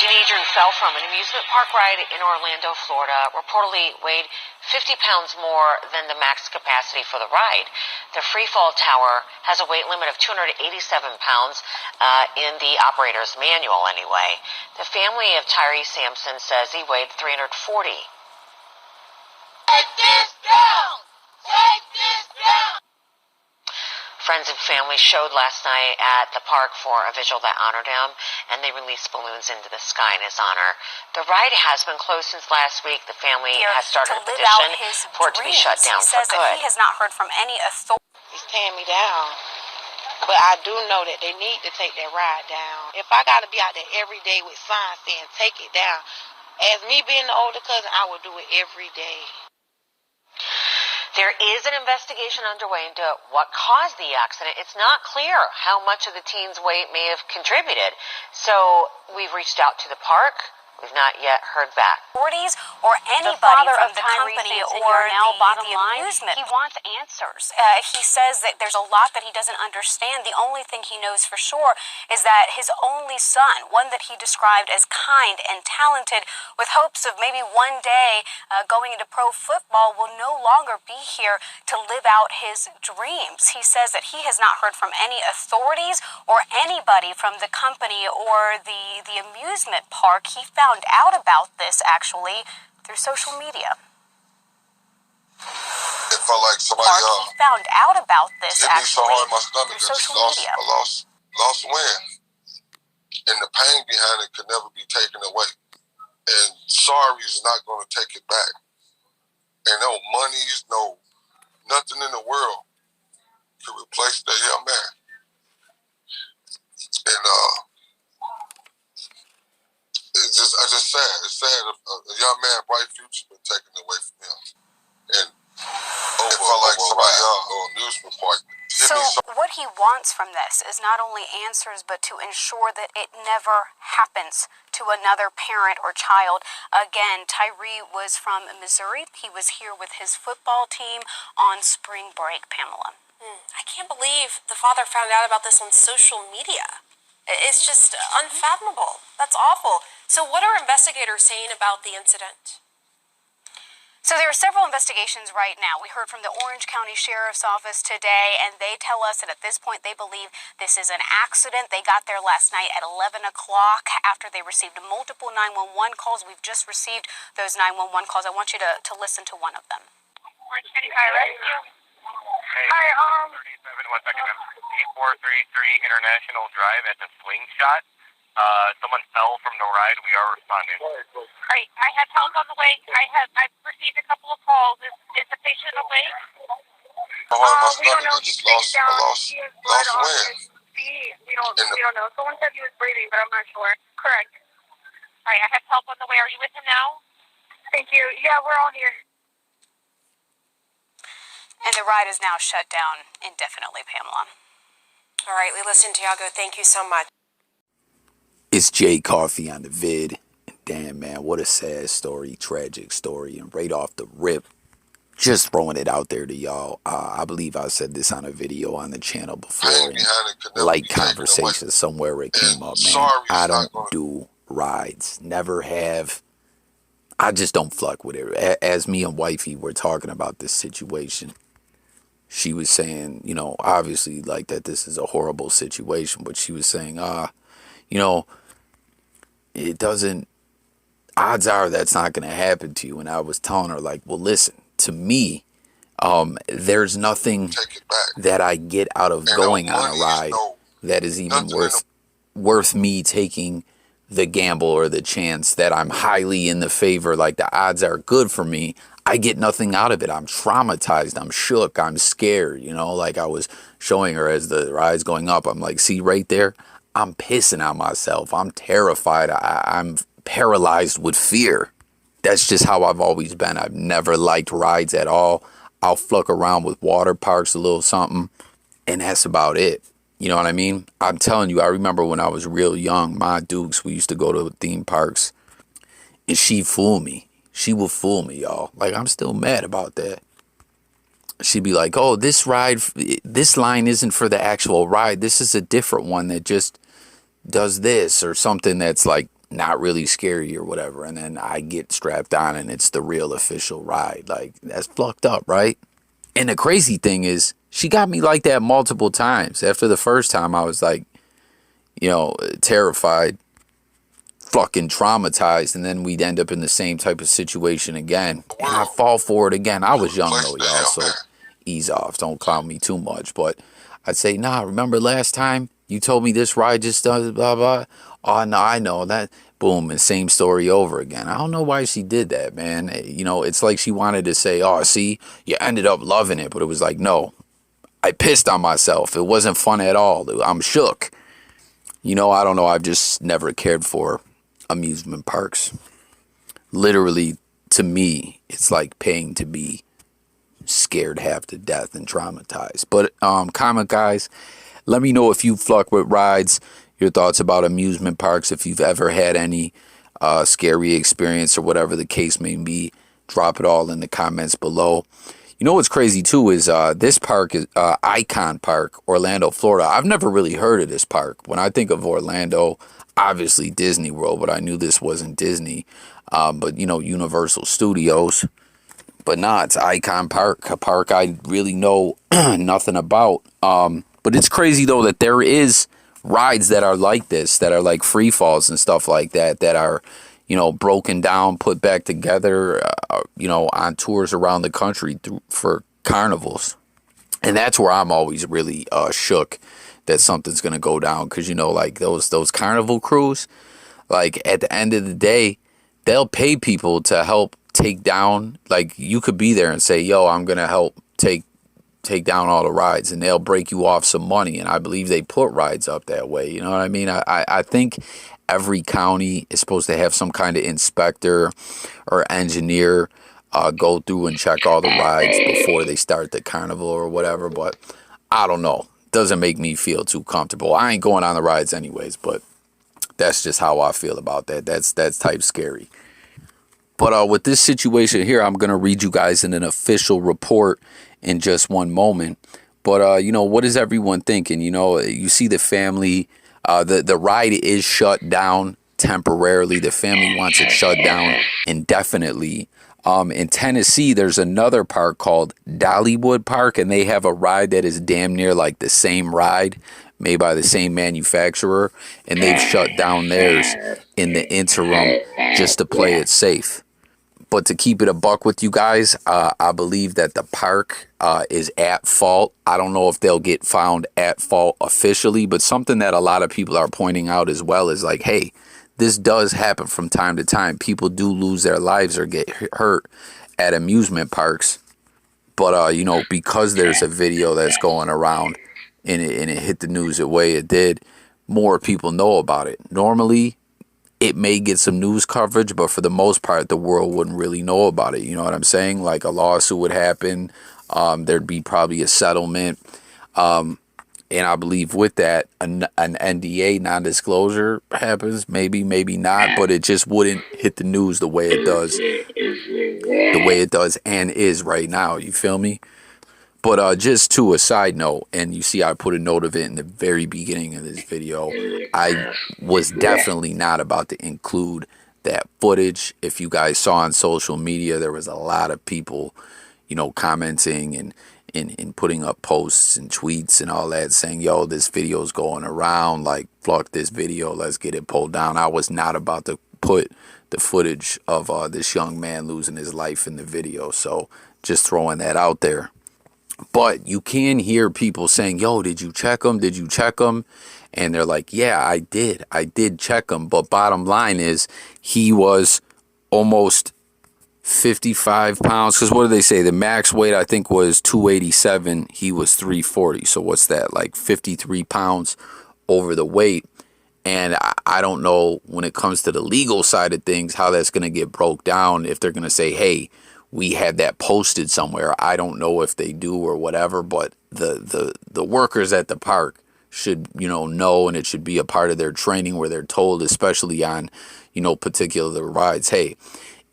teenager who fell from an amusement park ride in Orlando, Florida, reportedly weighed 50 pounds more than the max capacity for the ride. The freefall tower has a weight limit of 287 pounds in the operator's manual anyway. The family of Tyre Sampson says he weighed 340. Take this down! Take this down! Friends and family showed last night at the park for a vigil that honored him, and they released balloons into the sky in his honor. The ride has been closed since last week. The family has started a petition for it to be shut down for good. He says that he has not heard from any authority. He's tearing me down, but I do know that they need to take that ride down. If I got to be out there every day with signs saying take it down, as me being the older cousin, I would do it every day. There is an investigation underway into what caused the accident. It's not clear how much of the teen's weight may have contributed. So we've reached out to the park. We've not yet heard back. Authorities or anybody from the company or the amusement. He wants answers. He says that there's a lot that he doesn't understand. The only thing he knows for sure is that his only son, one that he described as kind and talented, with hopes of maybe one day going into pro football, will no longer be here to live out his dreams. He says that he has not heard from any authorities or anybody from the company or the amusement park. He found out about this actually through social media. It felt like somebody he found out about this hit me so actually hard in my stomach through I just social media. lost wind. And the pain behind it could never be taken away. And sorry is not going to take it back. And no monies, no nothing in the world could replace that young man. And it's just sad. It's sad. A young man, bright future, been taken away from him. And it felt like somebody on amusement park. So what he wants from this is not only answers, but to ensure that it never happens to another parent or child. Again, Tyre was from Missouri. He was here with his football team on spring break, Pamela. I can't believe the father found out about this on social media. It's just unfathomable. That's awful. So what are investigators saying about the incident? So there are several investigations right now. We heard from the Orange County Sheriff's Office today, and they tell us that at this point they believe this is an accident. They got there last night at 11 o'clock after they received multiple 911 calls. We've just received those 911 calls. I want you to listen to one of them. Orange County Fire Rescue. Hey, Hi, 37, 1 second, 8433 International Drive at the Slingshot. Someone fell from the ride. We are responding. Right, I had help on the way. I've received a couple of calls. Is the patient awake? We don't know. He's face down. He has blood on his feet. We don't know. Someone said he was breathing, but I'm not sure. Correct. All right, I have help on the way. Are you with him now? Thank you. Yeah, we're all here. And the ride is now shut down indefinitely, Pamela. All right, we listened, Tiago. Thank you so much. It's Jay Coffee on the vid. Damn, man, what a sad story, tragic story. And right off the rip, just throwing it out there to y'all. I believe I said this on a video on the channel before. Like conversation somewhere it came up, man. I don't do rides. Never have. I just don't fuck with it. As me and wifey were talking about this situation, she was saying, you know, obviously like that this is a horrible situation, but she was saying, you know, it doesn't, odds are that's not going to happen to you. And I was telling her, like, well, listen, to me, there's nothing that I get out of going on a ride that is even worth me taking the gamble or the chance that I'm highly in the favor. Like, the odds are good for me. I get nothing out of it. I'm traumatized. I'm shook. I'm scared. You know, like I was showing her as the ride's going up. I'm like, see right there? I'm pissing on myself. I'm terrified. I'm paralyzed with fear. That's just how I've always been. I've never liked rides at all. I'll fluck around with water parks, a little something, and that's about it. You know what I mean? I'm telling you, I remember when I was real young, my Dukes, we used to go to theme parks, and she'd fool me. She would fool me, y'all. Like, I'm still mad about that. She'd be like, oh, this line isn't for the actual ride. This is a different one that just does this or something that's like not really scary or whatever, and then I get strapped on and it's the real official ride. Like, that's fucked up, right? And the crazy thing is, she got me like that multiple times. After the first time, I was like, terrified, fucking traumatized, and then we'd end up in the same type of situation again. And I fall for it again. I was young though, y'all, so ease off. Don't clown me too much. But I'd say, nah, remember last time you told me this ride just does blah, blah. Oh, no, I know that. Boom, and same story over again. I don't know why she did that, man. It's like she wanted to say, oh, see, you ended up loving it. But it was like, no, I pissed on myself. It wasn't fun at all. I'm shook. I don't know. I've just never cared for amusement parks. Literally, to me, it's like paying to be scared half to death and traumatized. But comment, guys, let me know if you fuck with rides, your thoughts about amusement parks, if you've ever had any scary experience or whatever the case may be. Drop it all in the comments below. What's crazy too is this park is Icon Park, Orlando, Florida. I've never really heard of this park. When I think of Orlando, obviously Disney World, but I knew this wasn't Disney. But Universal Studios. But nah, it's Icon Park, a park I really know nothing about. But it's crazy though that there is rides that are like this, that are like free falls and stuff like that, that are, broken down, put back together, on tours around the country for carnivals. And that's where I'm always really shook that something's going to go down. Because, like those carnival crews, like at the end of the day, they'll pay people to help take down. Like, you could be there and say, yo, I'm going to help take down all the rides, and they'll break you off some money. And I believe they put rides up that way. You know what I mean? I think every county is supposed to have some kind of inspector or engineer go through and check all the rides before they start the carnival or whatever. But I don't know. Doesn't make me feel too comfortable. I ain't going on the rides anyways, but that's just how I feel about that. That's type scary. But with this situation here, I'm going to read you guys in an official report in just one moment. But, what is everyone thinking? You see the family, the ride is shut down temporarily. The family wants it shut down indefinitely. In Tennessee, there's another park called Dollywood Park, and they have a ride that is damn near like the same ride made by the same manufacturer, and they've shut down theirs in the interim just to play it safe. But to keep it a buck with you guys, I believe that the park is at fault. I don't know if they'll get found at fault officially, but something that a lot of people are pointing out as well is like, hey, this does happen from time to time. People do lose their lives or get hurt at amusement parks. But, because there's a video that's going around and it hit the news the way it did, more people know about it. Normally, it may get some news coverage, but for the most part, the world wouldn't really know about it. You know what I'm saying? Like, a lawsuit would happen. There'd be probably a settlement. And I believe with that, an NDA, non-disclosure, happens. Maybe not, but it just wouldn't hit the news the way it does and is right now. You feel me? But just to a side note, and you see I put a note of it in the very beginning of this video, I was definitely not about to include that footage. If you guys saw on social media, there was a lot of people, commenting and putting up posts and tweets and all that saying, yo, this video's going around, like, fuck this video, let's get it pulled down. I was not about to put the footage of this young man losing his life in the video, so just throwing that out there. But you can hear people saying, yo, did you check him? Did you check him? And they're like, yeah, I did check him. But bottom line is, he was almost 55 pounds. Because what do they say? The max weight, I think, was 287. He was 340. So what's that? Like 53 pounds over the weight. And I don't know, when it comes to the legal side of things, how that's going to get broke down. If they're going to say, hey, we had that posted somewhere. I don't know if they do or whatever, but the workers at the park should, know, and it should be a part of their training where they're told, especially on, particular rides, hey,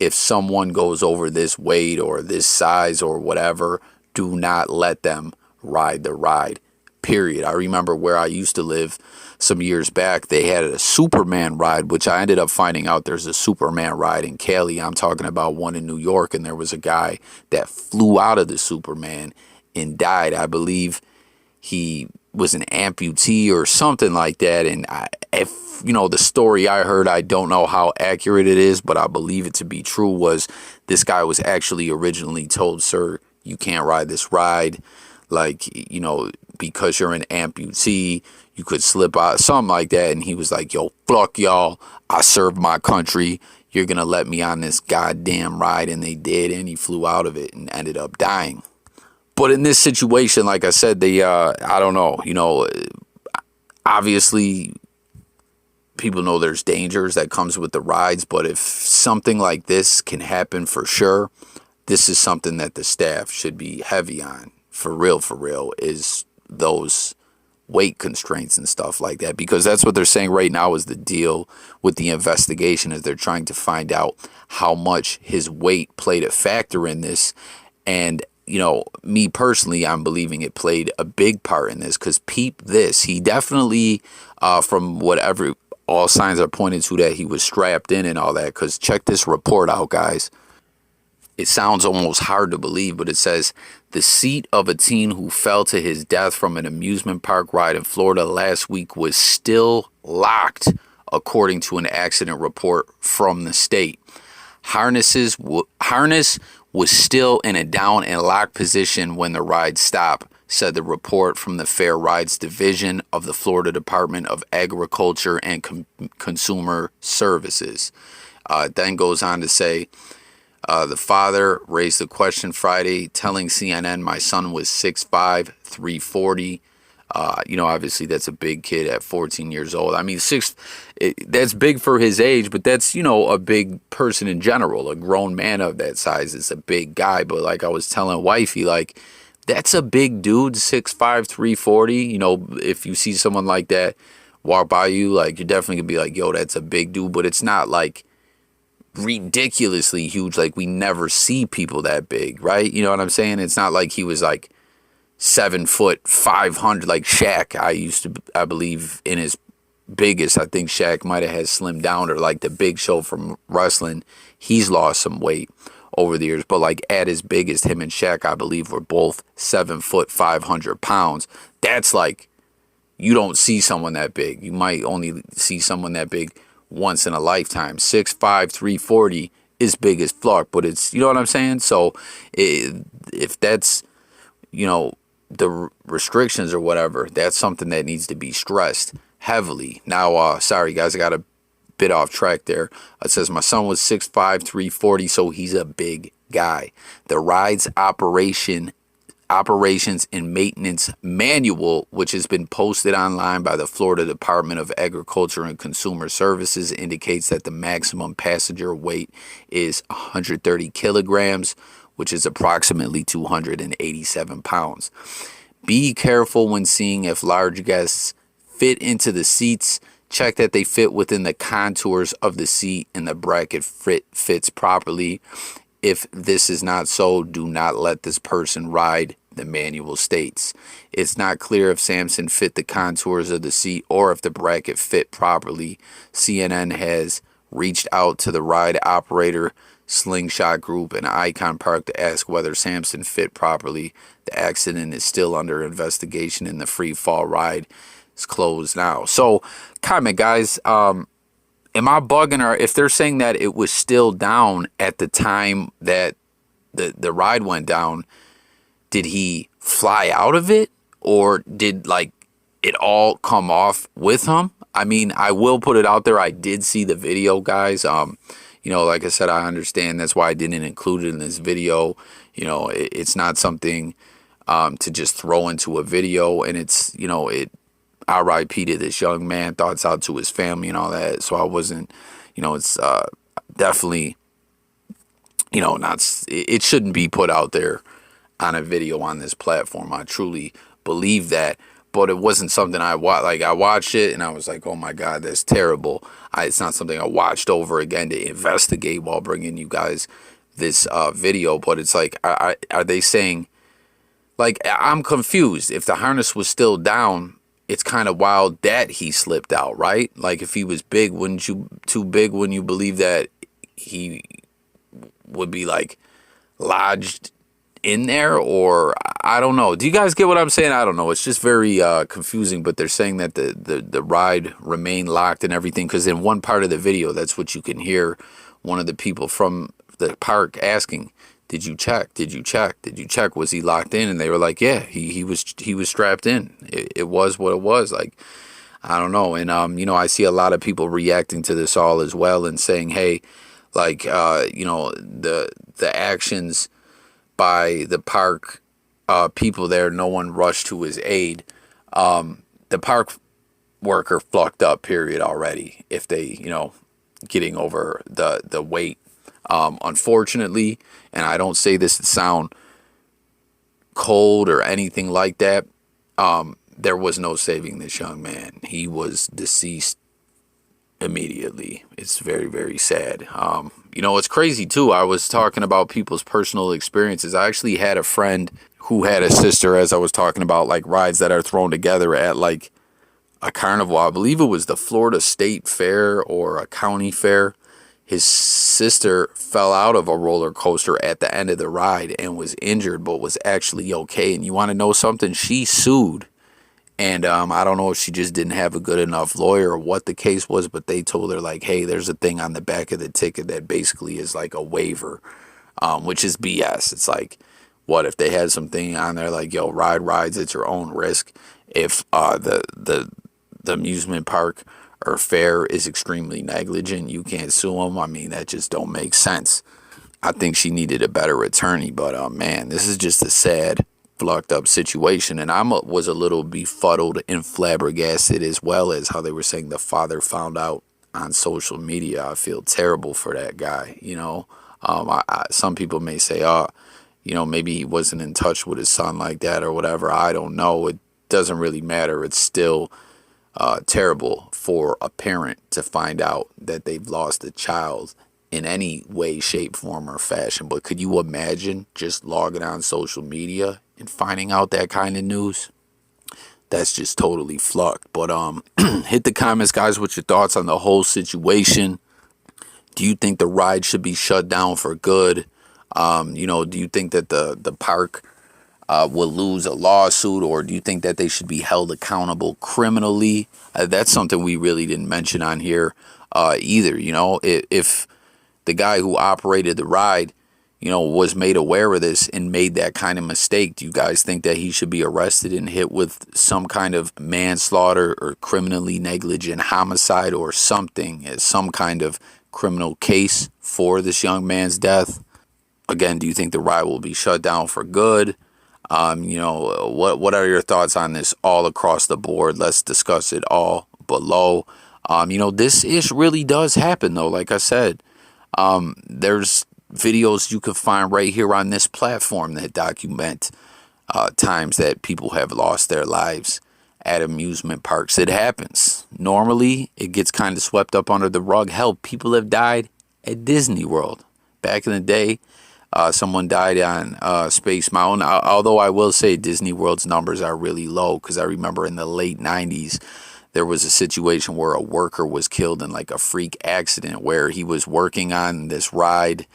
if someone goes over this weight or this size or whatever, do not let them ride the ride, period. I remember where I used to live some years back, they had a Superman ride, which I ended up finding out there's a Superman ride in Cali. I'm talking about one in New York, and there was a guy that flew out of the Superman and died. I believe he was an amputee or something like that. And if you know the story I heard, I don't know how accurate it is, but I believe it to be true, was this guy was actually originally told, sir, you can't ride this ride. Like, you know, because you're an amputee, you could slip out, something like that. And he was like, yo, fuck y'all. I served my country. You're going to let me on this goddamn ride. And they did. And he flew out of it and ended up dying. But in this situation, like I said, they, I don't know, you know, obviously people know there's dangers that comes with the rides. But if something like this can happen for sure, this is something that the staff should be heavy on. For real, is those weight constraints and stuff like that. Because that's what they're saying right now is the deal with the investigation, is they're trying to find out how much his weight played a factor in this. And, you know, me personally, I'm believing it played a big part in this. Because peep this, he definitely, from whatever all signs are pointing to, that he was strapped in and all that. Because check this report out, guys. It sounds almost hard to believe, but it says the seat of a teen who fell to his death from an amusement park ride in Florida last week was still locked, according to an accident report from the state. Harness was still in a down and locked position when the ride stopped, said the report from the Fair Rides Division of the Florida Department of Agriculture and Consumer Services. It then goes on to say, the father raised the question Friday, telling CNN, my son was 6'5", 340. You know, obviously that's a big kid at 14 years old. I mean, that's big for his age, but that's, you know, a big person in general. A grown man of that size is a big guy. But like I was telling wifey, like, that's a big dude, 6'5", 340. You know, if you see someone like that walk by you, like, you're definitely gonna be like, yo, that's a big dude. But it's not like ridiculously huge. Like, we never see people that big, right? You know what I'm saying? It's not like he was like 7 foot 500 like Shaq. I believe in his biggest, I think Shaq might have had slimmed down, or like the Big Show from wrestling, he's lost some weight over the years. But like at his biggest, him and Shaq, I believe, were both 7 foot 500 pounds. That's like, you don't see someone that big. You might only see someone that big once in a lifetime. 6'5", 340 is big as fuck, but it's, you know what I'm saying? So if that's, you know, the restrictions or whatever, that's something that needs to be stressed heavily. Now, sorry guys, I got a bit off track there. It says my son was 6'5", 340, so he's a big guy. The ride's operations and maintenance manual, which has been posted online by the Florida Department of Agriculture and Consumer Services, indicates that the maximum passenger weight is 130 kilograms, which is approximately 287 pounds. Be careful when seeing if large guests fit into the seats. Check that they fit within the contours of the seat and the bracket fits properly. If this is not so, do not let this person ride, the manual states. It's not clear if Sampson fit the contours of the seat or if the bracket fit properly. CNN has reached out to the ride operator, Slingshot Group, and Icon Park to ask whether Sampson fit properly. The accident is still under investigation and the free fall ride is closed now. So, comment, guys. Am I bugging, or if they're saying that it was still down at the time that the ride went down, did he fly out of it, or did like it all come off with him? I mean, I will put it out there. I did see the video, guys. You know, like I said, I understand. That's why I didn't include it in this video. You know, it's not something to just throw into a video, and it's, you know, RIP to this young man, thoughts out to his family and all that. So I wasn't, you know, it's definitely, you know, it shouldn't be put out there on a video on this platform. I truly believe that. But it wasn't something I watched. Like, I watched it and I was like, oh my God, that's terrible. It's not something I watched over again to investigate while bringing you guys this video. But it's like, are they saying Like, I'm confused. If the harness was still down, it's kind of wild that he slipped out, right? Like, if he was big, wouldn't you believe that he would be like lodged in there? Or I don't know. Do you guys get what I'm saying? I don't know. It's just very confusing. But they're saying that the ride remained locked and everything, because in one part of the video, that's what you can hear one of the people from the park asking, did you check? Did you check? Did you check? Was he locked in? And they were like, yeah, he was strapped in. It was what it was. Like, I don't know. And you know, I see a lot of people reacting to this all as well and saying, hey, like, you know, the actions by the park people there, no one rushed to his aid. The park worker fucked up, period, already, if they, you know, getting over the weight. Unfortunately, and I don't say this to sound cold or anything like that, there was no saving this young man. He was deceased immediately. It's very, very sad. You know, it's crazy too. I was talking about people's personal experiences. I actually had a friend who had a sister, as I was talking about, like rides that are thrown together at like a carnival. I believe it was the Florida State Fair or a county fair. His sister fell out of a roller coaster at the end of the ride and was injured, but was actually okay. And you want to know something? She sued. And I don't know if she just didn't have a good enough lawyer or what the case was, but they told her, like, hey, there's a thing on the back of the ticket that basically is like a waiver, which is BS. It's like, what if they had something on there like, yo, ride rides at your own risk? If the amusement park or fair is extremely negligent, you can't sue them. I mean, that just don't make sense. I think she needed a better attorney, but man, this is just a sad, fucked up situation. And I was a little befuddled and flabbergasted, as well as how they were saying the father found out on social media. I feel terrible for that guy. You know, some people may say, oh, you know, maybe he wasn't in touch with his son like that or whatever. I don't know. It doesn't really matter. It's still terrible for a parent to find out that they've lost a child in any way, shape, form, or fashion. But could you imagine just logging on social media and finding out that kind of news? That's just totally flucked. But hit the comments, guys, with your thoughts on the whole situation. Do you think the ride should be shut down for good? You know, do you think that the park will lose a lawsuit, or do you think that they should be held accountable criminally? That's something we really didn't mention on here either. You know, if the guy who operated the ride, you know, was made aware of this and made that kind of mistake, do you guys think that he should be arrested and hit with some kind of manslaughter or criminally negligent homicide or something, as some kind of criminal case for this young man's death? Again, do you think the ride will be shut down for good? You know, what are your thoughts on this all across the board? Let's discuss it all below. You know, this ish really does happen, though. Like I said, there's videos you can find right here on this platform that document times that people have lost their lives at amusement parks. It happens. Normally, it gets kind of swept up under the rug. Hell, people have died at Disney World. Back in the day, someone died on Space Mountain. Although I will say Disney World's numbers are really low, because I remember in the late 90s, there was a situation where a worker was killed in like a freak accident where he was working on this ride.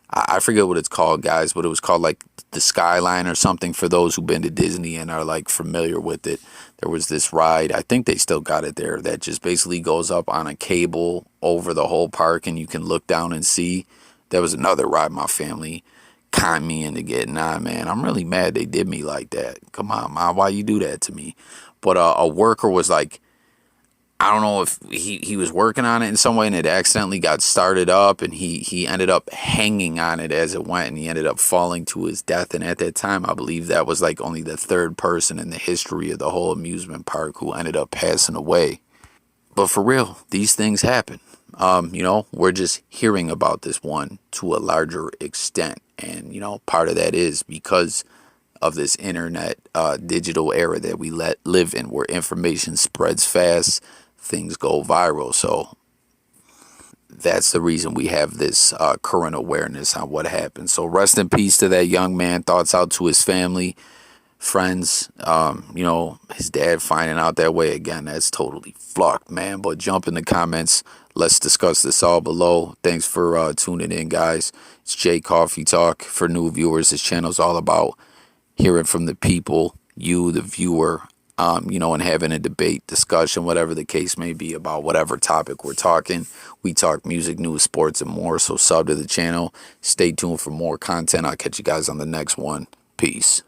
I forget what it's called, guys, but it was called like the Skyline or something, for those who've been to Disney and are like familiar with it. There was this ride, I think they still got it there, that just basically goes up on a cable over the whole park and you can look down and see. There was another ride my family conned me into getting on, man. I'm really mad they did me like that. Come on, Mom, why you do that to me? But a worker was like, I don't know if he was working on it in some way and it accidentally got started up, and he ended up hanging on it as it went, and he ended up falling to his death. And at that time, I believe that was like only the third person in the history of the whole amusement park who ended up passing away. But for real, these things happen. You know, we're just hearing about this one to a larger extent. And, you know, part of that is because of this internet digital era that we live in, where information spreads fast, things go viral. So that's the reason we have this current awareness on what happened. So rest in peace to that young man. Thoughts out to his family. friends. You know, his dad finding out that way, again, that's totally fucked, man. But jump in the comments. Let's discuss this all below. Thanks for tuning in, guys. It's Jay Coffee Talk. For new viewers, this channel's all about hearing from the people, you, the viewer, you know, and having a debate, discussion, whatever the case may be about whatever topic we're talking. We talk music, news, sports, and more. So sub to the channel. Stay tuned for more content. I'll catch you guys on the next one. Peace.